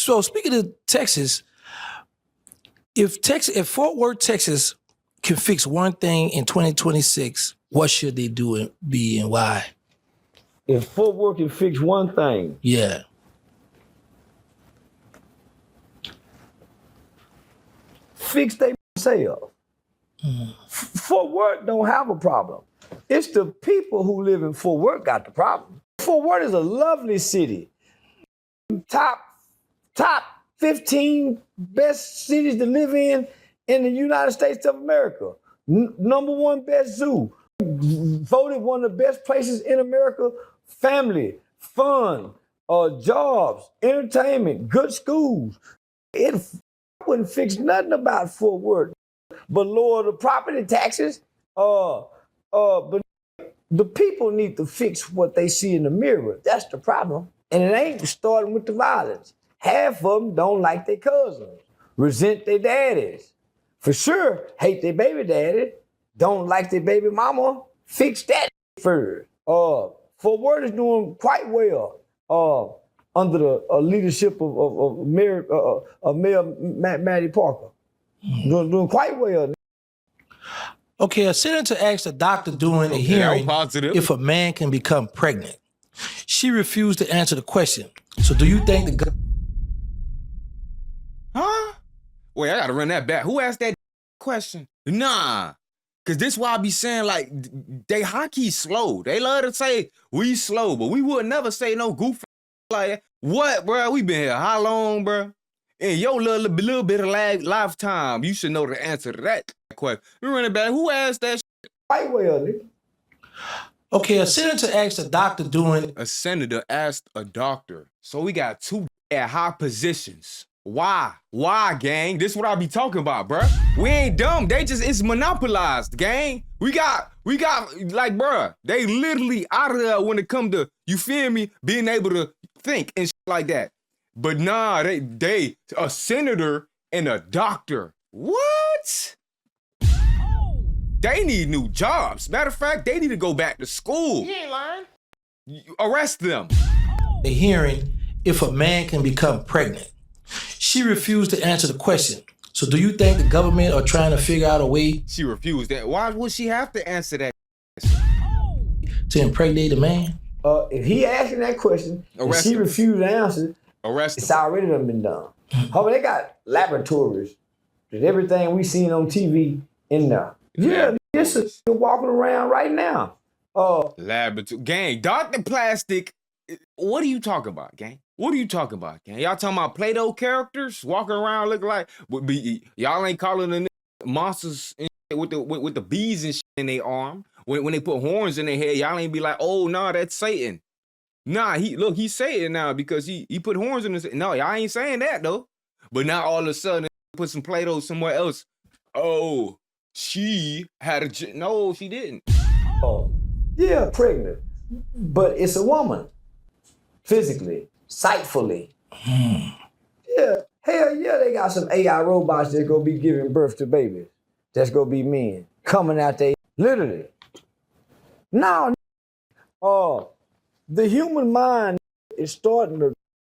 So speaking of Texas, if Fort Worth, Texas can fix one thing in 2026, what should they do and be and why? If Fort Worth can fix one thing, Yeah. fix themselves. Fort Worth don't have a problem. It's the people who live in Fort Worth got the problem. Fort Worth is a lovely city. Top 15 best cities to live in the United States of America. Number one best zoo. Voted one of the best places in America. Family, fun, jobs, entertainment, good schools. It wouldn't fix nothing about Fort Worth, but lower the property taxes. But the people need to fix what they see in the mirror. That's the problem. And it ain't starting with the violence. Half of them don't like their cousins, resent their daddies. For sure, hate their baby daddy, don't like their baby mama. Fix that first. Fort Worth is doing quite well under the leadership of Mayor Matty Parker. Doing quite well. Okay, a senator asked a doctor during a hearing if a man can become pregnant. She refused to answer the question. So do you think the Huh? Wait, I gotta run that back. Who asked that question? Nah. Cause this why I be saying like they hockey slow. They love to say we slow, but we would never say no goofy like what, bro? We been here how long, bro? In your little bit of lifetime, you should know the answer to that question. We run it back. Who asked that shit? Quite well, nigga. Okay, a senator asked a doctor doing A senator asked a doctor. So we got two at high positions. Why? Why, gang? This is what I be talking about, bruh. We ain't dumb. It's monopolized, gang. We got, like, bruh, they literally out of there when it come to, you feel me, being able to think and shit like that. But nah, they a senator and a doctor. What? They need new jobs. Matter of fact, they need to go back to school. You ain't lying. Arrest them. a hearing if a man can become pregnant. She refused to answer the question. So do you think the government are trying to figure out a way She refused that. Why would she have to answer that? to impregnate a man? If he asking that question and Arrest she him. refused to answer, Arrest it's them. already done been done. They got laboratories. There's everything we seen on TV in there. Yeah, this is walking around right now. Laboratory. Gang, Dr. Plastic. What are you talking about, gang? What are you talking about, gang? Y'all talking about Play-Doh characters walking around looking like y'all ain't calling the monsters and shit with the bees and shit in their arm. When they put horns in their head, y'all ain't be like, oh no, that's Satan. Nah, he's Satan now because he put horns in his head. No, y'all ain't saying that though. But now all of a sudden put some Play-Doh somewhere else. Oh, she had a no, she didn't. Oh, yeah, pregnant, but it's a woman, physically, sightfully. Yeah, hell yeah, they got some AI robots that's gonna be giving birth to babies. That's gonna be men coming out there, literally. Now, the human mind is starting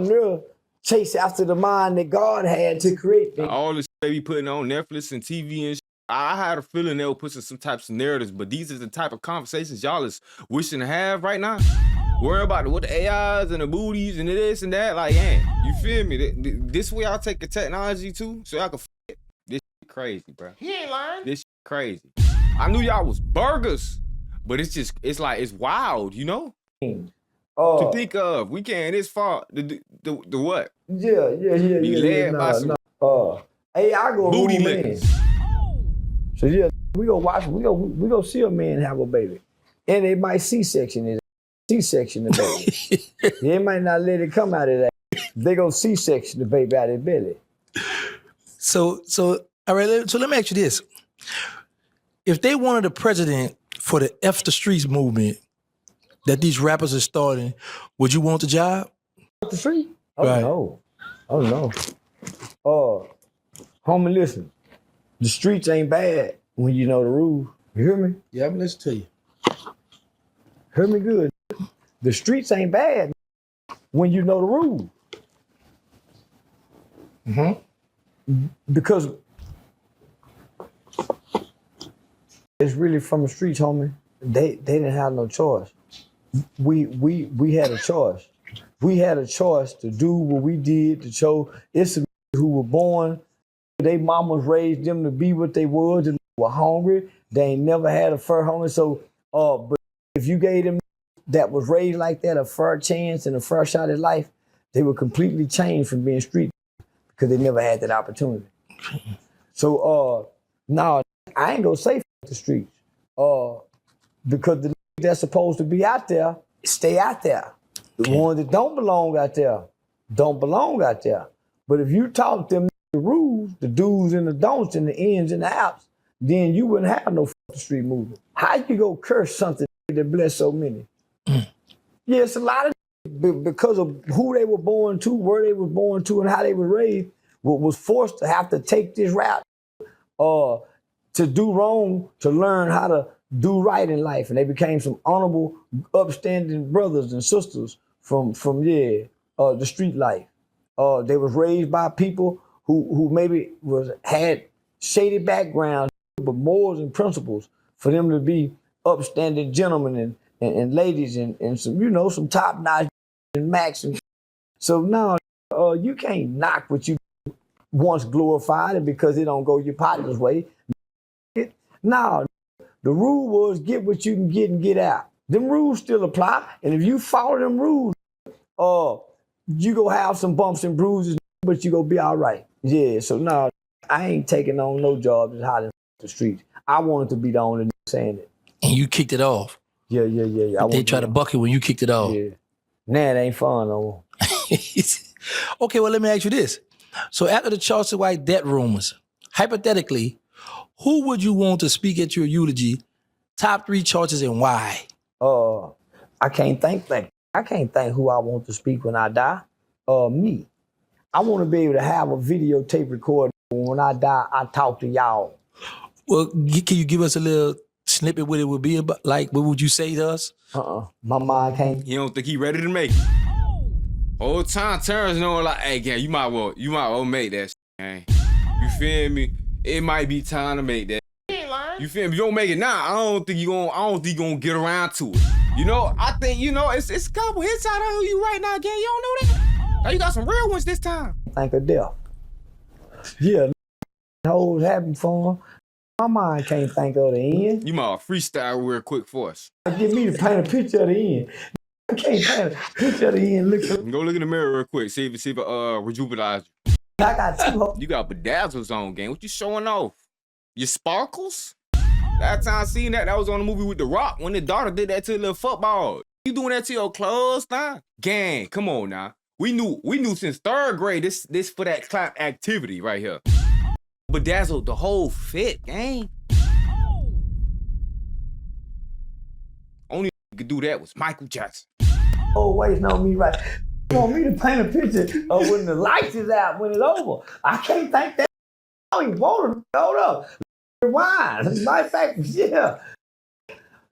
to chase after the mind that God had to create things. All the shit they be putting on Netflix and TV and shit, I had a feeling they were pushing some types of narratives, but these are the type of conversations y'all is wishing to have right now. Worry about what the AIs and the booties and this and that. Like, yeah, you feel me? This way y'all take the technology too, so y'all can this shit crazy, bro. He ain't lying. This shit crazy. I knew y'all was burgers, but it's like, it's wild, you know? To think of, we can't this far, the what? Yeah. Be led by some AI go booty rule lickers. men. So yeah, we go see a man have a baby, and they might C-section the baby. They might not let it come out of that. They go C-section the baby out of their belly. So all right, so let me ask you this. If they wanted a president for the F the Streets movement that these rappers are starting, would you want the job? Off the street? Oh Right. no. Oh no. Homie, listen. The streets ain't bad when you know the rules. You hear me? Yeah, I'm listening to you. Hear me good. The streets ain't bad when you know the rules. Because it's really from the streets, homie. They didn't have no choice. We had a choice. We had a choice to do what we did to show it's some who were born. They mamas raised them to be what they was and were hungry. They ain't never had a fair home. So, but if you gave them that was raised like that a fair chance and a fair shot at life, they would completely change from being street because they never had that opportunity. So, now I ain't gonna say the streets, because the that's supposed to be out there, stay out there. The ones that don't belong out there, don't belong out there. But if you taught them the rules, the do's and the don'ts and the ins and the outs, then you wouldn't have no street movement. How you go curse something that bless so many? Yeah, it's a lot of because of who they were born to, where they were born to, and how they were raised, was forced to have to take this route to do wrong, to learn how to do right in life. And they became some honorable, upstanding brothers and sisters from the street life. They was raised by people who maybe had shady backgrounds, but morals and principles for them to be upstanding gentlemen and ladies and some, some top-notch and max. And so now you can't knock what you once glorified, and because it don't go your partner's way. Now, the rule was get what you can get and get out. Them rules still apply, and if you follow them rules, you go have some bumps and bruises, but you go be all right. Yeah, so now I ain't taking on no jobs as hot in the streets. I wanted to be the only saying it. And you kicked it off. Yeah. They tried to buck it when you kicked it off. Yeah. Nah, it ain't fun no more. Okay, well, let me ask you this. So after the Charleston White debt rumors, hypothetically, who would you want to speak at your eulogy? Top 3 choices and why? I can't think who I want to speak when I die. Me. I want to be able to have a videotape recording when I die. I talk to y'all. Well, can you give us a little snippet what it would be about? Like, what would you say to us? My mind can't. You don't think he ready to make it? Whole time Terrence knowing like, hey, gang, you might well make that shit, gang. You feel me? It might be time to make that. You feel me? If you don't make it now, I don't think you gonna get around to it. I think, it's a couple hits out of you right now, gang. You don't know that? Now you got some real ones this time. Think of death. Yeah, hoes having fun. My mind can't think of the end. You might freestyle real quick for us. Get me to paint a picture of the end. I can't paint a picture of the end. Go look in the mirror real quick. See if rejuvenized you. I got 2 hoes. You got bedazzles on, gang. What you showing off? Your sparkles? That time I seen that was on the movie with The Rock when the daughter did that to the little football. You doing that to your clothes now? Gang, come on now. We knew since 3rd grade this for that clap activity right here. Bedazzled the whole fit, gang. Only could do that was Michael Jackson. Oh, waiting on me right. You want me to paint a picture of when the lights is out, when it's over. I can't think that. I don't even want to. Hold up. Rewind. Matter of fact, yeah.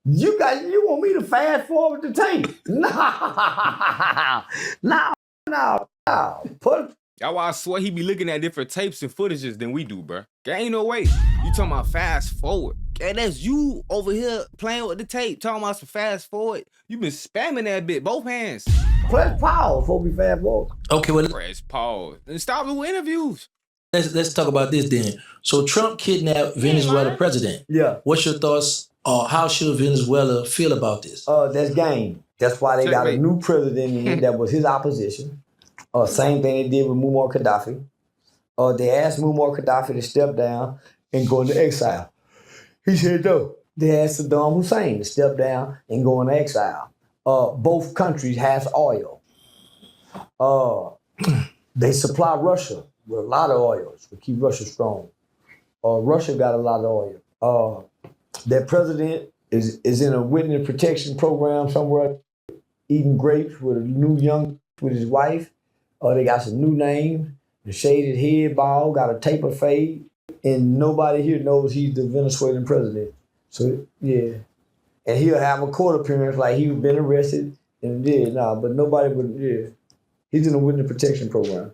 You want me to fast forward the tape? No. That's why I swear he be looking at different tapes and footages than we do, bro. There ain't no way. You talking about fast forward. And that's you over here playing with the tape, talking about some fast forward. You been spamming that bit, both hands. Press pause before we fast forward. Okay, well, Press pause. And stop with interviews. let's talk about this then. So Trump kidnapped Venezuela president. Yeah. What's your thoughts? How should Venezuela feel about this? That's game. That's why they got a new president that was his opposition. Same thing they did with Muammar Gaddafi. They asked Muammar Gaddafi to step down and go into exile. He said no. They asked Saddam Hussein to step down and go into exile. Both countries has oil. They supply Russia with a lot of oil to keep Russia strong. Russia got a lot of oil. Their president is in a witness protection program somewhere, eating grapes with a new young with his wife. They got some new names, the shaded head bald, got a taper fade, and nobody here knows he's the Venezuelan president. So yeah, and he'll have a court appearance like he's been arrested and but nobody would. Yeah, he's in a witness protection program.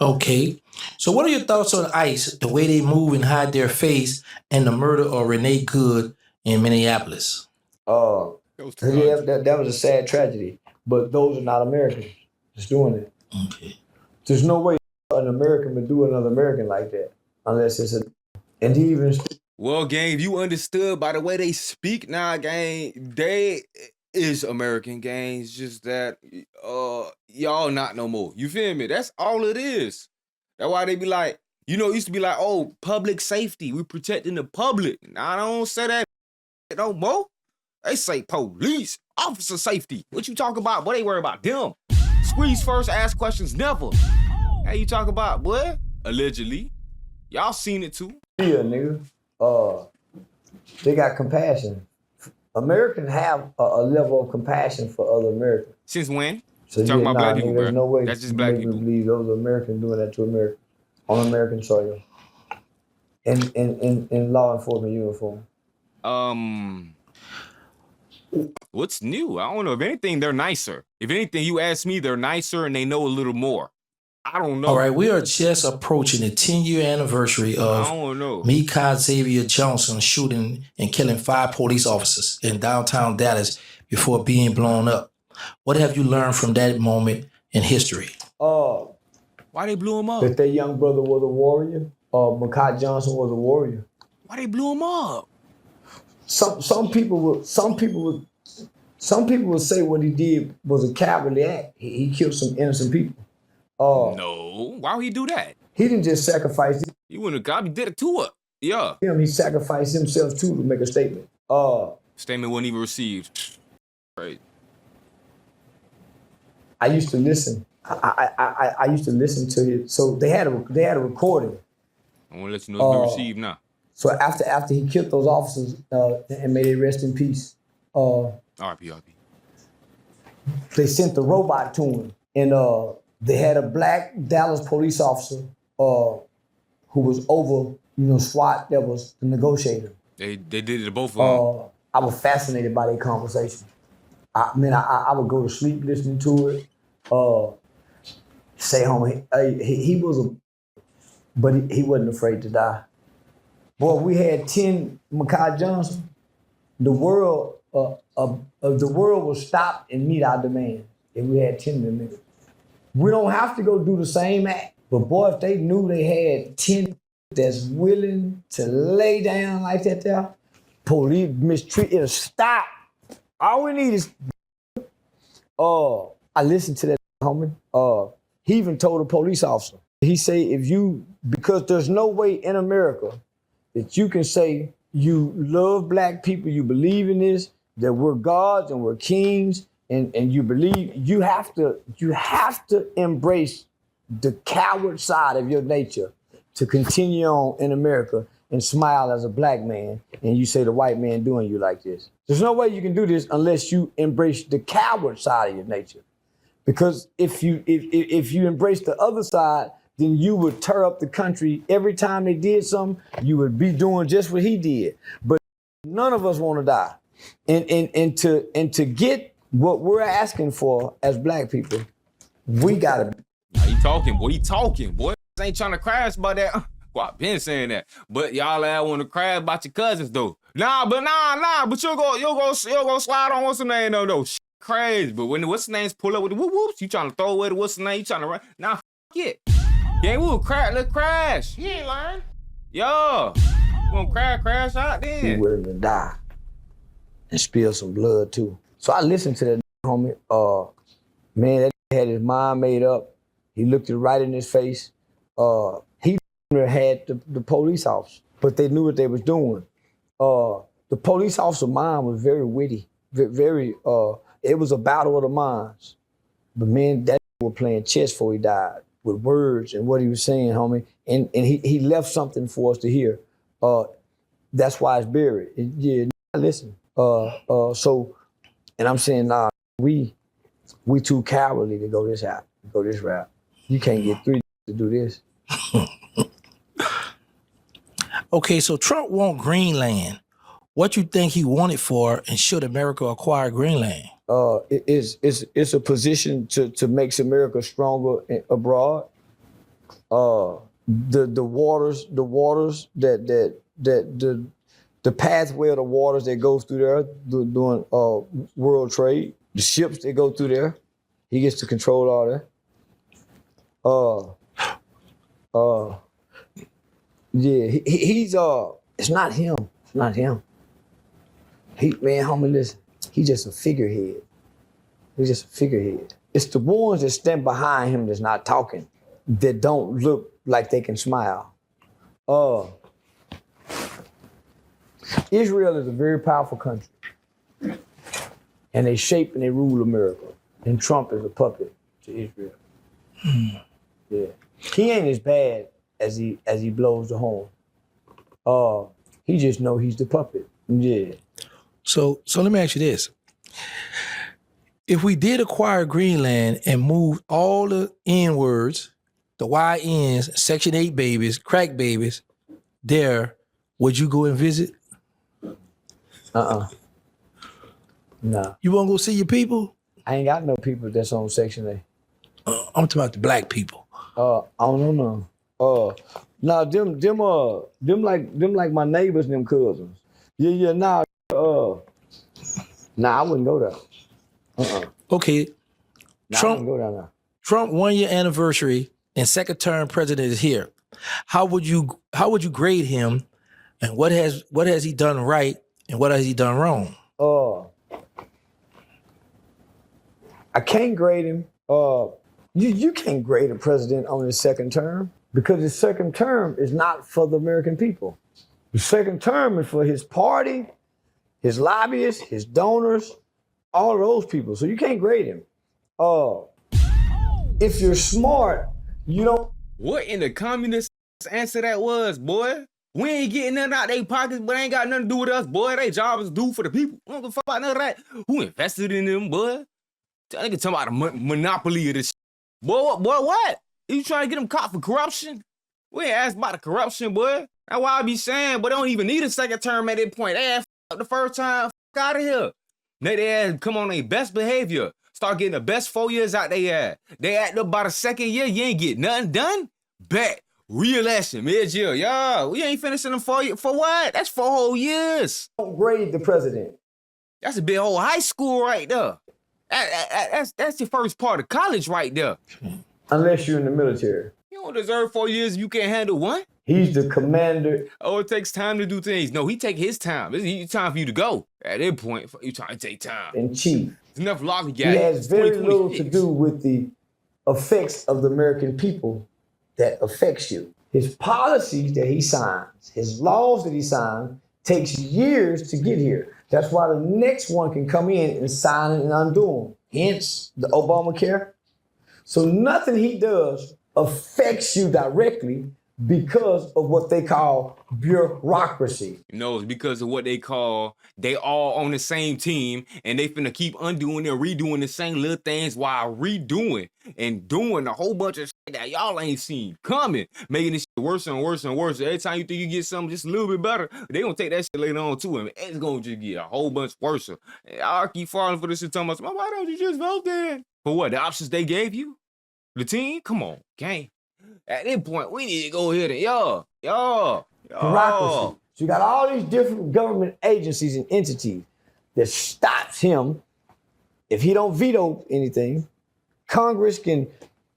Okay. So what are your thoughts on ICE, the way they move and hide their face, and the murder of Renee Good in Minneapolis? Uh, Goes to yeah, country. that was a sad tragedy. But those are not Americans that's doing it. Okay. There's no way an American would do another American like that unless it's a. And he even. Well, gang, if you understood by the way they speak now, gang, they is American, gang. It's just that y'all not no more. You feel me? That's all it is. That's why they be like, it used to be like, oh, public safety. We protecting the public. Now I don't say that no more. They say police, officer safety. What you talk about? Boy, they worry about them. Squeeze first, ask questions never. How you talk about, boy? Allegedly. Y'all seen it too. Yeah, nigga. They got compassion. Americans have a level of compassion for other Americans. Since when? So Talking about black people, nigga, there's bro. no way That's just you black make me people. believe those are Americans doing that to America on American soil. In law enforcement uniform. What's new? I don't know. If anything, they're nicer. If anything, you ask me, they're nicer and they know a little more. I don't know. All right, we are just approaching the 10-year anniversary I of don't know. Mika Xavier Johnson shooting and killing 5 police officers in downtown Dallas before being blown up. What have you learned from that moment in history? Why they blew him up? That their young brother was a warrior. Mika Johnson was a warrior. Why they blew him up? Some people would say what he did was a cowardly act. He killed some innocent people. No. Why would he do that? He didn't just sacrifice He wouldn't have got. He did it to her. Yeah. him. He sacrificed himself too to make a statement. Statement wasn't even received. Right. I used to listen. I used to listen to it. So they had a recording. I want to let you know it's been received now. So after he killed those officers and may they rest in peace, R.I.P. they sent the robot to him, and they had a black Dallas police officer who was over SWAT that was the negotiator. They did it to both of them. I was fascinated by their conversation. I would go to sleep listening to it. Say home, he was but he wasn't afraid to die. Boy, we had 10 Mika Johnson. The world will stop and meet our demand if we had 10 of them niggas. We don't have to go do the same act. But boy, if they knew they had 10 that's willing to lay down like that there, police mistreat, it'll stop. All we need is, I listened to that homie. He even told a police officer, he say, because there's no way in America that you can say you love black people, you believe in this, that we're gods and we're kings, and you believe, you have to embrace the coward side of your nature to continue on in America and smile as a black man, and you say the white man doing you like this. There's no way you can do this unless you embrace the coward side of your nature. Because if you embrace the other side, then you would tear up the country. Every time they did something, you would be doing just what he did. But none of us want to die. And to get what we're asking for as black people, we gotta. He talking, boy. He talking, boy. Ain't trying to crash about that. Well, I've been saying that. But y'all want to crash about your cousins though. Nah. But you'll go slide on what's the name though. Crazy. But when the what's the names pull up with the whoop whoops, you trying to throw away the what's the name? You trying to run? Nah, it. Yeah, we will crash. Let's crash. He ain't lying. Yo, we gonna crash out then. He willing to die and spill some blood too. So I listened to that homie. Man, that had his mind made up. He looked it right in his face. He had the police officer, but they knew what they was doing. The police officer mind was very witty, very. It was a battle of the minds. But man, that was playing chess before he died with words and what he was saying, homie. And he left something for us to hear. That's why it's buried. Yeah, listen. So, and I'm saying, nah, we too cowardly to go this route. You can't get 3 to do this. Okay, so Trump want Greenland. What you think he wanted for, and should America acquire Greenland? It's a position to make America stronger abroad. the waters that the pathway of the waters that goes through there doing world trade, the ships that go through there, he gets to control all that. Yeah, he's it's not him. It's not him. Man, homie, listen, he's just a figurehead. He's just a figurehead. It's the ones that stand behind him that's not talking, that don't look like they can smile. Israel is a very powerful country. And they shape and they rule America. And Trump is a puppet to Israel. Yeah. He ain't as bad as he blows the horn. He just know he's the puppet. Yeah. So let me ask you this. If we did acquire Greenland and move all the N-words, the YNs, Section 8 babies, crack babies, there, would you go and visit? Nah. You won't go see your people? I ain't got no people that's on Section 8. I'm talking about the black people. I don't know. Nah, them like my neighbors and them cousins. Nah, I wouldn't go there. Okay. Nah, I wouldn't go down there. Trump 1 year anniversary and second term president is here. How would you grade him, and what has he done right and what has he done wrong? I can't grade him. You can't grade a president on his second term because his second term is not for the American people. The second term is for his party, his lobbyists, his donors, all of those people. So you can't grade him. If you're smart, you don't. What in the communist answer that was, boy? We ain't getting nothing out their pockets, but ain't got nothing to do with us, boy. They job is do for the people. We don't give a fuck about none of that. Who invested in them, boy? That nigga talking about the monopoly of this shit. Boy, what? You trying to get them caught for corruption? We ain't asked about the corruption, boy. That's why I be saying, but they don't even need a second term at that point. They ass up the first time, out of here. They ass come on their best behavior. Start getting the best 4 years out they ass. They act up by the second year, you ain't get nothing done? Bet. Re-election, mid-year. Yeah, we ain't finishing them 4 years. For what? That's 4 whole years. Don't grade the president. That's a big old high school right there. That's your first part of college right there. Unless you're in the military. You don't deserve 4 years if you can't handle one. He's the commander. Oh, it takes time to do things. No, he take his time. It's time for you to go. At that point, you trying to take time. In chief. There's enough logic. He has very little to do with the effects of the American people that affects you. His policies that he signs, his laws that he signs, takes years to get here. That's why the next one can come in and sign it and undo them. Hence the Obamacare. So nothing he does affects you directly because of what they call bureaucracy. You know, it's because of what they call, they all on the same team and they finna keep undoing and redoing the same little things while redoing and doing a whole bunch of shit that y'all ain't seen coming, making this shit worse and worse and worse. Every time you think you get something just a little bit better, they gonna take that shit later on too, and it's gonna just get a whole bunch worse. Y'all keep falling for this shit talking about, why don't you just vote then? For what, the options they gave you? The team? Come on, gang. At that point, we need to go ahead and Bureaucracy. So you got all these different government agencies and entities that stops him. If he don't veto anything, Congress can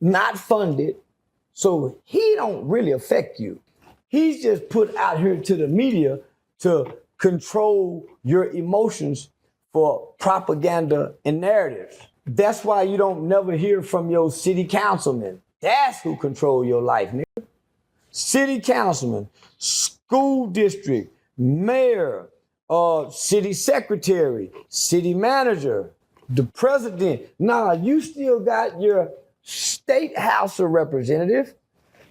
not fund it. So he don't really affect you. He's just put out here to the media to control your emotions for propaganda and narratives. That's why you don't never hear from your city councilman. That's who control your life, nigga. City councilman, school district, mayor, city secretary, city manager, the president. Nah, you still got your state house of representative,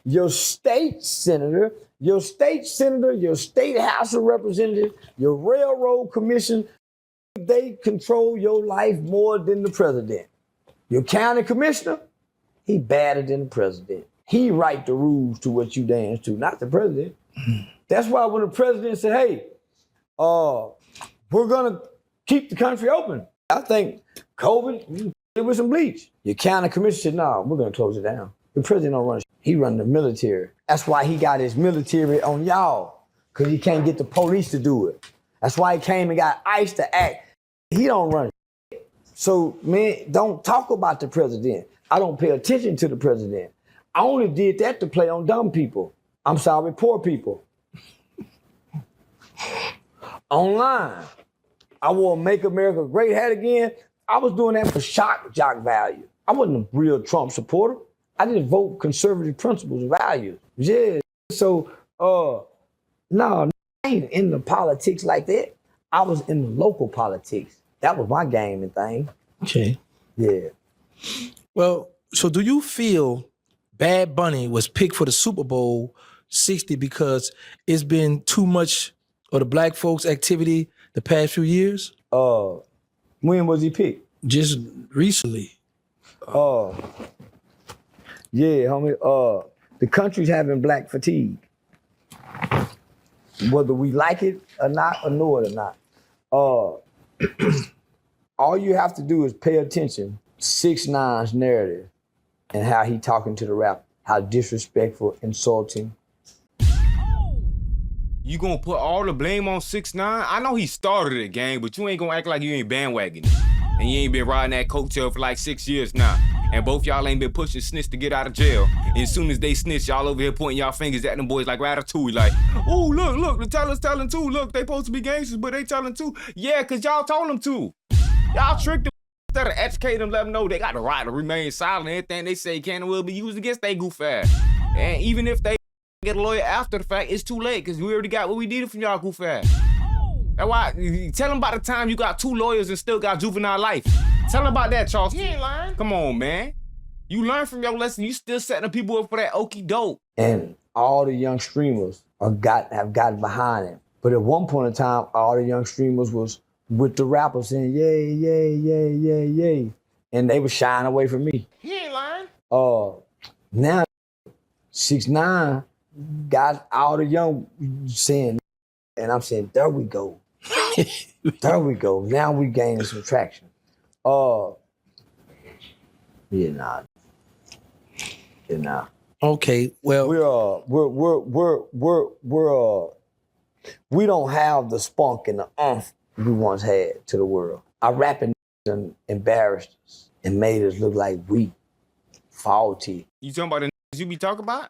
your state senator, your state house of representative, your railroad commission. They control your life more than the president. Your county commissioner, he badder than the president. He write the rules to what you dance to, not the president. That's why when the president said, hey, we're gonna keep the country open. I think COVID, it was some bleach. Your county commissioner said, no, we're gonna close it down. The president don't run shit. He run the military. That's why he got his military on y'all, because he can't get the police to do it. That's why he came and got ICE to act. He don't run. So, man, don't talk about the president. I don't pay attention to the president. I only did that to play on dumb people. I'm sorry, poor people. Online, I wore Make America Great hat again. I was doing that for shock jock value. I wasn't a real Trump supporter. I just vote conservative principles and values. Yeah. So, no, I ain't in the politics like that. I was in the local politics. That was my game and thing. Okay. Yeah. Well, so do you feel Bad Bunny was picked for the Super Bowl 60 because it's been too much of the black folks' activity the past few years? When was he picked? Just recently. Yeah, homie. The country's having black fatigue. Whether we like it or not, or know it or not. All you have to do is pay attention to 6ix9ine's narrative and how he talking to the rapper, how disrespectful, insulting. You gonna put all the blame on 6ix9ine? I know he started it, gang, but you ain't gonna act like you ain't bandwagoning. And you ain't been riding that coattail for like 6 years now. And both y'all ain't been pushing snitch to get out of jail. And as soon as they snitch, y'all over here pointing y'all fingers at them boys like Ratatouille, like, oh, look, the teller's telling too. Look, they supposed to be gangsters, but they telling too. Yeah, cause y'all told them to. Y'all tricked them instead of educating them, let them know they got the right to remain silent. Anything they say can and will be used against they goof ass. And even if they get a lawyer after the fact, it's too late, cause we already got what we needed from y'all goof ass. That's why, tell them about the time you got 2 lawyers and still got juvenile life. Tell them about that, Charleston. You ain't lying. Come on, man. You learn from your lesson. You still setting people up for that okie doke. And all the young streamers have gotten behind him. But at one point in time, all the young streamers was with the rappers saying, yay, yay, yay, yay, yay. And they were shying away from me. You ain't lying. Now, 6ix9ine got all the young saying, and I'm saying, there we go. There we go. Now we gaining some traction. Yeah, nah. Okay, well, we don't have the spunk and the umph we once had to the world. Our rapping embarrassed us and made us look like weak, faulty. You talking about the niggas you be talking about?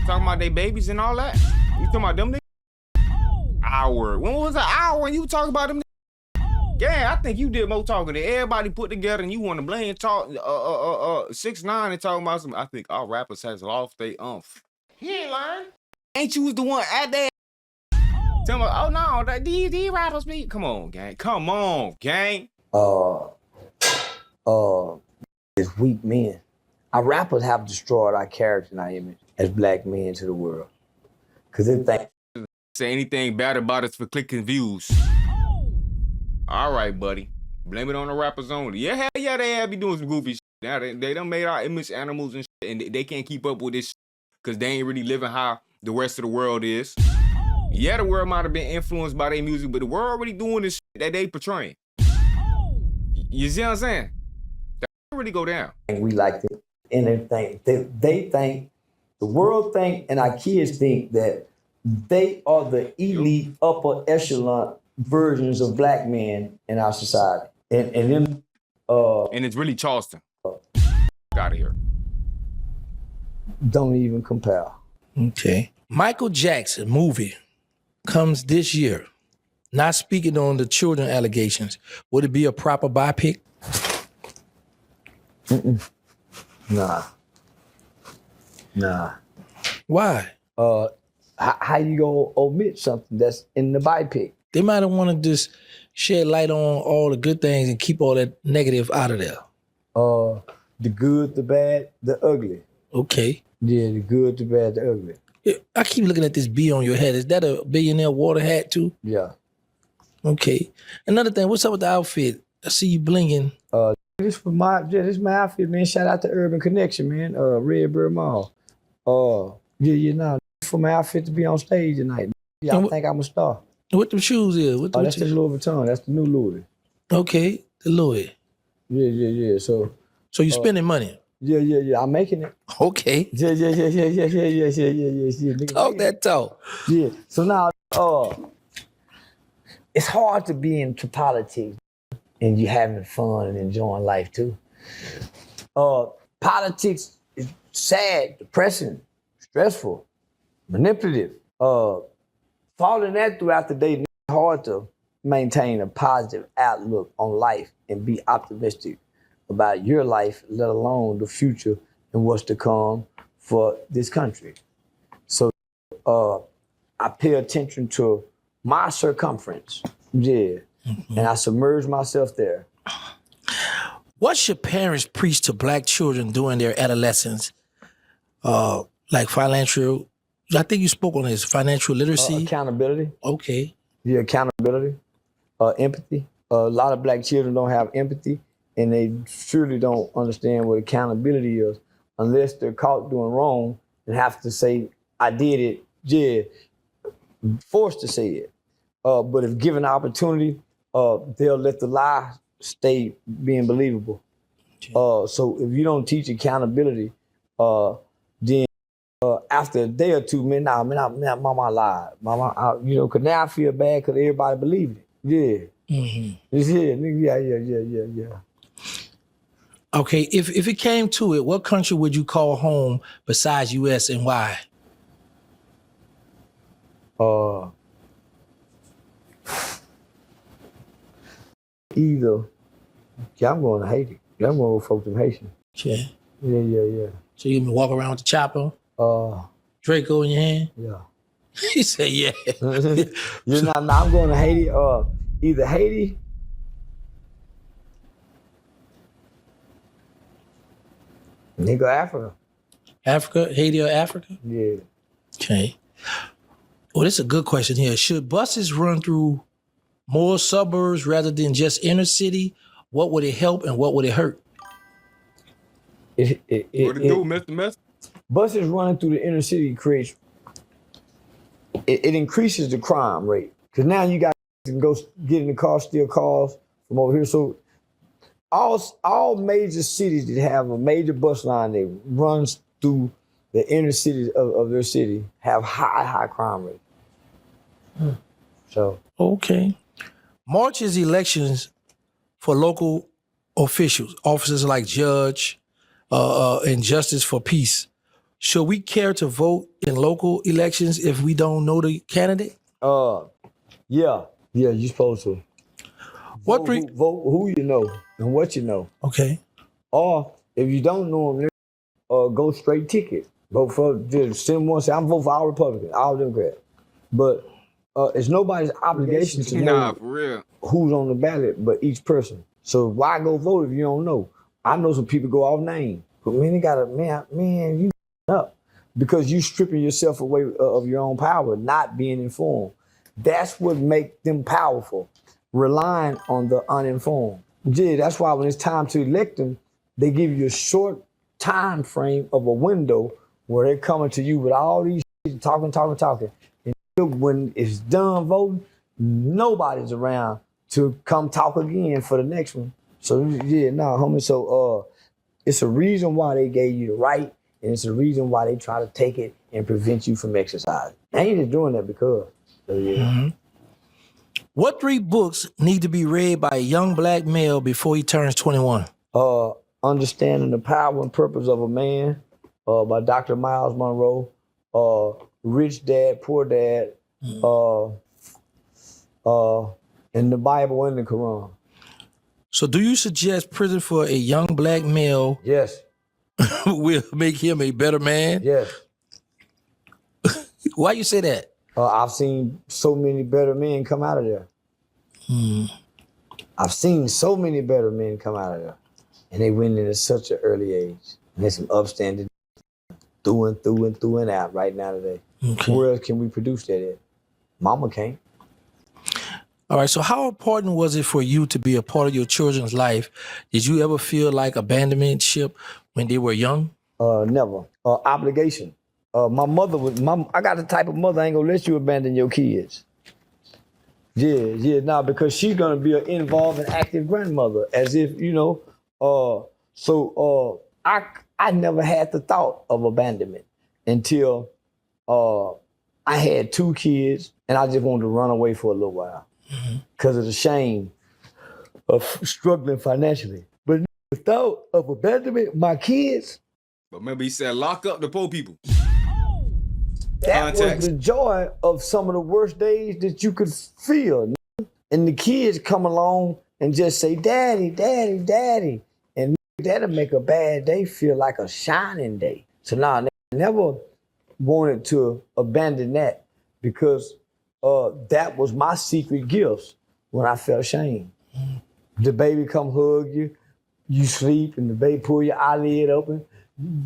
Talking about they babies and all that? You talking about them niggas? Hour. When was an hour when you talk about them niggas? Yeah, I think you did more talking than everybody put together, and you want to blame 6ix9ine and talking about some. I think all rappers has lost their umph. He ain't lying. Ain't you was the one at that? Tell me, oh no, these rappers be. Come on, gang. Come on, gang. It's weak men. Our rappers have destroyed our character and our image as black men to the world. Cause they think say anything bad about us for clicking views. All right, buddy. Blame it on the rappers only. Yeah, hell yeah, they have be doing some goofy shit. Now they done made our image animals and shit, and they can't keep up with this shit because they ain't really living how the rest of the world is. Yeah, the world might have been influenced by their music, but the world already doing this shit that they portraying. You see what I'm saying? That really go down. We like it and everything. They think, the world think, and our kids think that they are the elite upper echelon versions of black men in our society. And then and it's really Charleston. Out of here. Don't even compare. okay. Michael Jackson movie comes this year. Not speaking on the children allegations. Would it be a proper biopic? Nah. Why? How you gonna omit something that's in the biopic? They might have wanted to just shed light on all the good things and keep all that negative out of there. The good, the bad, the ugly. Okay. Yeah, the good, the bad, the ugly. I keep looking at this B on your head. Is that a billionaire water hat too? Yeah. Okay. Another thing, what's up with the outfit? I see you blinging. This is my outfit, man. Shout out to Urban Connection, man. Redbird Mall. For my outfit to be on stage tonight. Yeah, I think I'm a star. What them shoes is? That's the Louis Vuitton. That's the new Louis. Okay, the Louis. Yeah. So you spending money? Yeah. I'm making it. Okay. Yeah. Nigga, Talk making that talk. it. Yeah. So now, it's hard to be into politics and you having fun and enjoying life too. Politics is sad, depressing, stressful, manipulative. Following that throughout the day, it's hard to maintain a positive outlook on life and be optimistic about your life, let alone the future and what's to come for this country. So I pay attention to my circumference, and I submerge myself there. What should parents preach to black children during their adolescence? Like financial, I think you spoke on this, financial literacy. Accountability. Okay. Yeah, accountability. Empathy. A lot of black children don't have empathy, and they surely don't understand what accountability is unless they're caught doing wrong and have to say, I did it, forced to say it. But if given the opportunity, they'll let the lie stay being believable. So if you don't teach accountability, then after a day or two, mama lied. Cause now I feel bad because everybody believed it. Yeah. Yeah. Okay, if it came to it, what country would you call home besides U.S. and why? Either, I'm going to Haiti. I'm going to folks from Haitian. Yeah. Yeah. So you can walk around with the chopper, Draco in your hand? Yeah. He said, yeah. I'm going to Haiti. Either Haiti, nigga, Africa. Africa, Haiti or Africa? Yeah. Okay. Well, this is a good question here. Should buses run through more suburbs rather than just inner city? What would it help and what would it hurt? What it do, Mr. Mess? Buses running through the inner city creates, it increases the crime rate. Because now you guys can go get in the car, steal cars from over here. So all major cities that have a major bus line that runs through the inner cities of their city have high crime rate. So. Okay. Marches elections for local officials, officers like judge and justice for peace. Should we care to vote in local elections if we don't know the candidate? Yeah, you're supposed to. Vote who you know and what you know. Okay. Or if you don't know them, go straight ticket. Vote for, just send one, say, I'm voting for all Republicans, all Democrats. But it's nobody's obligation to know for real. Who's on the ballot but each person. So why go vote if you don't know? I know some people go off name. But man, you up. Because you stripping yourself away of your own power, not being informed. That's what makes them powerful, relying on the uninformed. Yeah, that's why when it's time to elect them, they give you a short time frame of a window where they're coming to you with all these shit, talking. And when it's done voting, nobody's around to come talk again for the next one. So homie. So it's a reason why they gave you the right, and it's a reason why they try to take it and prevent you from exercising. They ain't just doing that because. So, yeah. Mm-hmm. What 3 books need to be read by a young black male before he turns 21? Understanding the Power and Purpose of a Man by Dr. Miles Monroe. Rich Dad, Poor Dad. And the Bible and the Quran. So do you suggest prison for a young black male? Yes. Will make him a better man? Yes. Why you say that? I've seen so many better men come out of there. I've seen so many better men come out of there. And they went in at such an early age. And there's some upstanding through and out right now today. Okay. Where else can we produce that at? Mama can't. All right, so how important was it for you to be a part of your children's life? Did you ever feel like abandonmentship when they were young? Never. Obligation. My mother I got the type of mother I ain't gonna let you abandon your kids. Yeah, because she's gonna be an involved and active grandmother, as if, I I never had the thought of abandonment until I had 2 kids and I just wanted to run away for a little while because of the shame of struggling financially. But the thought of abandonment, my kids, But remember, he said, lock up the poor people. that Context. was the joy of some of the worst days that you could feel. And the kids come along and just say, daddy, daddy, daddy. And that'll make a bad day feel like a shining day. So now I never wanted to abandon that because that was my secret gifts when I felt shame. The baby come hug you, you sleep, and the baby pull your eyelid open.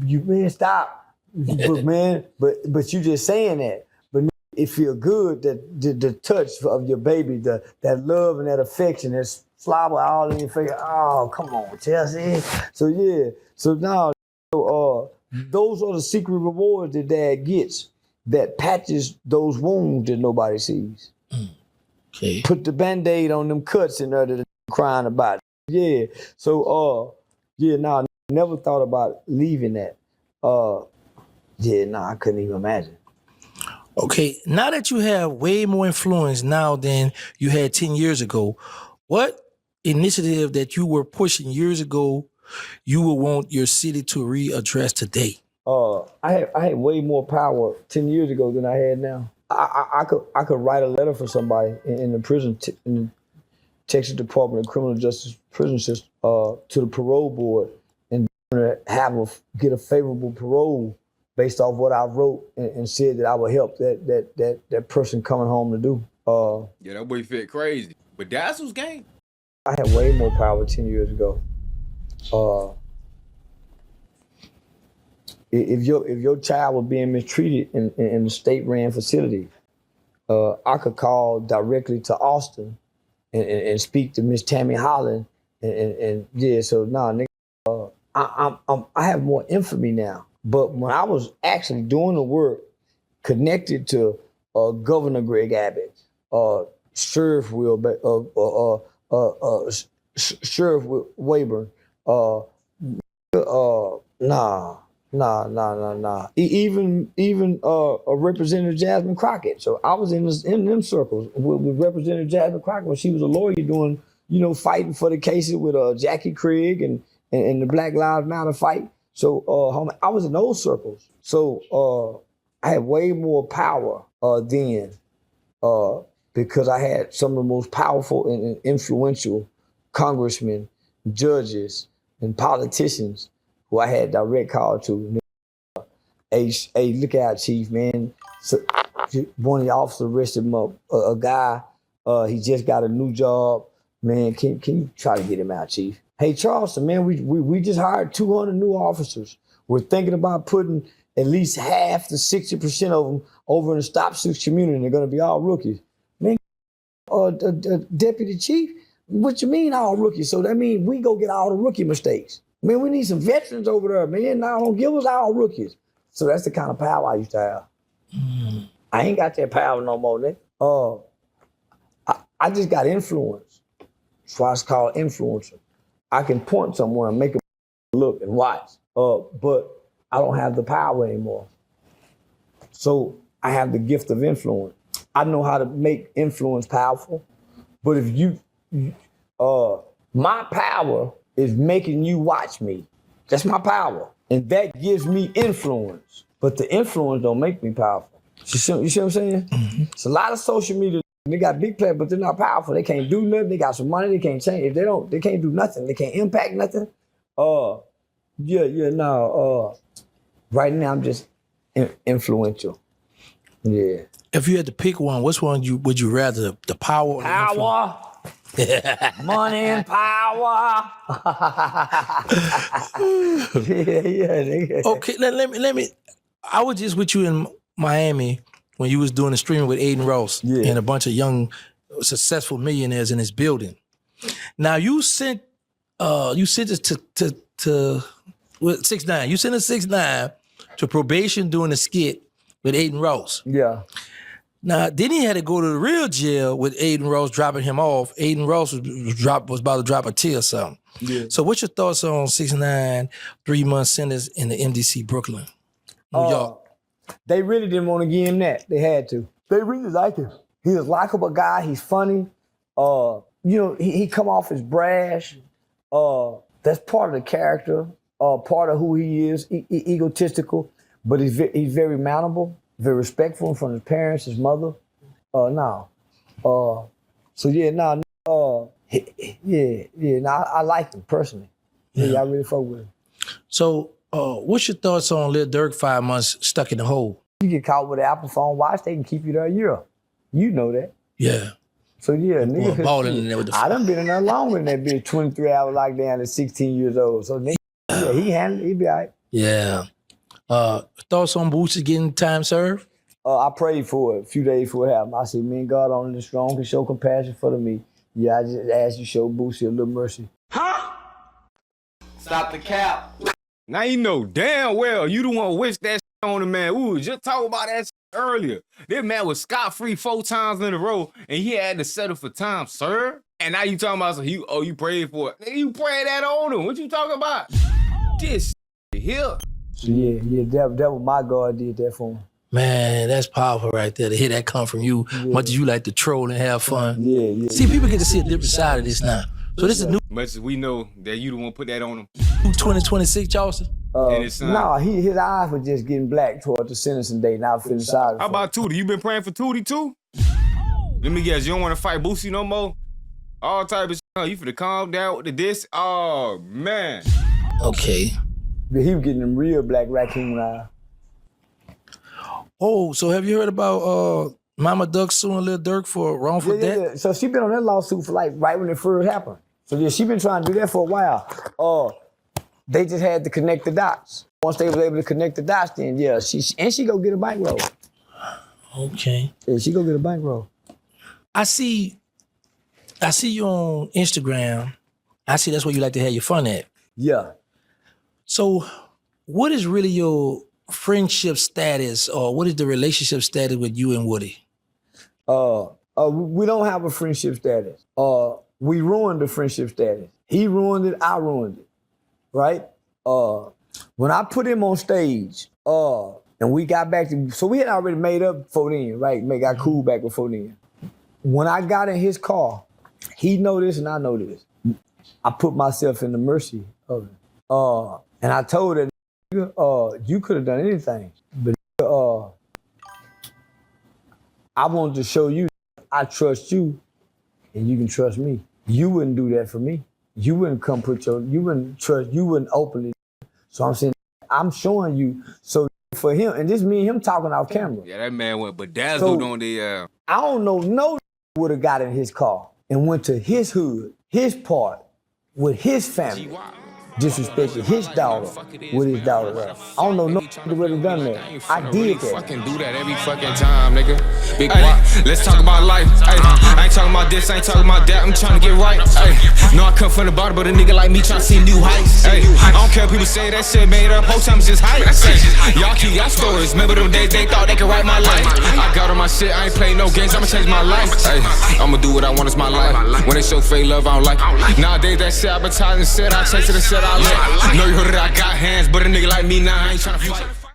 You, man, stop. But you just saying that. But it feel good that the touch of your baby, that love and that affection, that slobber all in your face. Oh, come on, Chelsea. So yeah. So now, those are the secret rewards that dad gets that patches those wounds that nobody sees. Okay. Put the Band-Aid on them cuts in there that they're crying about. Yeah. So I never thought about leaving that. I couldn't even imagine. Okay, now that you have way more influence now than you had 10 years ago, what initiative that you were pushing years ago you would want your city to readdress today? I had way more power 10 years ago than I had now. I could write a letter for somebody in the prison, in the Texas Department of Criminal Justice prison system, to the parole board and get a favorable parole based off what I wrote and said that I would help that person coming home to do. Yeah, that boy fit crazy. But that's what's game. I had way more power 10 years ago. If your child was being mistreated in a state-ran facility, I could call directly to Austin and speak to Miss Tammy Holland, and yeah. So now, nigga, I have more infamy now. But when I was actually doing the work, connected to Governor Greg Abbott, Sheriff Sheriff Wayburn, Even Representative Jasmine Crockett. So I was in them circles with Representative Jasmine Crockett when she was a lawyer doing, fighting for the cases with Jackie Craig and the Black Lives Matter fight. So I was in those circles. So I had way more power then because I had some of the most powerful and influential congressmen, judges, and politicians who I had direct call to. Hey, look out, Chief, man. So, one of the officers arrested a guy. He just got a new job. Man, can you try to get him out, Chief? Hey, Charleston, man, we just hired 200 new officers. We're thinking about putting at least half to 60% of them over in the Stop Six community, and they're going to be all rookies. Man, Deputy Chief, what you mean all rookies? So that means we go get all the rookie mistakes. Man, we need some veterans over there, man. Now don't give us all rookies. So that's the kind of power I used to have. I ain't got that power no more, nigga. I just got influence. That's why it's called influencer. I can point someone and make them look and watch, but I don't have the power anymore. So I have the gift of influence. I know how to make influence powerful, but if my power is making you watch me. That's my power. And that gives me influence. But the influence don't make me powerful. You see what I'm saying? Mm-hmm. It's a lot of social media. They got big players, but they're not powerful. They can't do nothing. They got some money. They can't change. If they can't do nothing. They can't impact nothing. Right now I'm just influential. Yeah. If you had to pick one, which one would you rather? The power or the power? Money and power. yeah. Okay, let me. I was just with you in Miami when you was doing the streaming with Aiden Ross and a bunch of young, successful millionaires in his building. Now you sent this to 6ix9ine. You sent a 6ix9ine to probation doing a skit with Aiden Ross. Yeah. Now, then he had to go to the real jail with Aiden Ross dropping him off. Aiden Ross was about to drop a T or something. Yeah. So what's your thoughts on 6ix9ine, 3-month sentence in the MDC Brooklyn, New York? They really didn't want to give him that. They had to. They really liked him. He's a likable guy. He's funny. He come off as brash. That's part of the character. Part of who he is. Egotistical, but he's very mountable, very respectful from his parents, his mother. I like him personally. Yeah, I really fuck with him. So, what's your thoughts on Lil Durk 5 months stuck in the hole? You get caught with an Apple phone watch, they can keep you there a year. You know that. Yeah. So yeah, nigga. Balling in there with the I done been in there longer than that bitch, 23-hour lockdown at 16 years old. So nigga, yeah, he handled it, he be all right. Yeah. Thoughts on BOOSIE getting time served? I prayed for it a few days before it happened. I said, me and God only the strong can show compassion for the meek. Yeah, I just asked you to show BOOSIE a little mercy. Huh? Stop the cap. Now you know damn well you the one who wished that shit on the man. We was just talking about that shit earlier. This man was scot-free 4 times in a row, and he had to settle for time, sir. And now you talking about you prayed for it. Nigga, you prayed that on him. What you talking about? This shit here. So yeah, that was my God did that for him. Man, that's powerful right there to hear that come from you. Yeah. Much as you like to troll and have fun. Yeah. See, people get to see a different side of this now. So this is new. Much as we know that you the one put that on him. 2026, Charleston? No, his eyes were just getting black toward the sentencing day. Now I'm feeling sorry. How about Tootie? You been praying for Tootie too? Let me guess, you don't want to fight BOOSIE no more? All type of shit. You finna calm down with the diss? Oh, man. Okay. But he was getting them real black raccoon eyes. Oh, so have you heard about Mama Duck suing Lil Durk for wrongful death? Yeah. So she been on that lawsuit for like right when it first happened. So yeah, she been trying to do that for a while. They just had to connect the dots. Once they was able to connect the dots, then yeah, she go get a bankroll. Okay. Yeah, she go get a bankroll. I see you on Instagram. I see that's where you like to have your fun at. Yeah. So what is really your friendship status, or what is the relationship status with you and Woody? We don't have a friendship status. We ruined the friendship status. He ruined it, I ruined it, right? When I put him on stage, and we got back to, so we had already made up before then, right? Got cool back before then. When I got in his car, he know this and I know this. I put myself in the mercy of it. And I told her, you could have done anything, but I wanted to show you I trust you and you can trust me. You wouldn't do that for me. You wouldn't come you wouldn't open it. So I'm saying, I'm showing you. So for him, and this me and him talking off camera. Yeah, that man went bedazzled on the... I don't know, no would have got in his car and went to his hood, his part, with his family. Disrespected his daughter with his daughter. I don't know no who would have done that. I did that. Fucking do that every fucking time, nigga. Big let's talk about life. Ay, I ain't talking about this, I ain't talking about that. I'm trying to get right. Ay, no, I come from the bottom, but a nigga like me trying to see new heights. Ay, I don't care if people say that shit made up. Whole time it's just hype. Y'all keep y'all stories. Remember them days they thought they could write my life. I got on my shit, I ain't playing no games. I'ma change my life. Ay, I'ma do what I want, it's my life. When they show fake love, I don't like it. Nowadays that shit advertising shit, I chase it and shit I like. Know you heard it, I got hands, but a nigga like me now, I ain't tryna fight.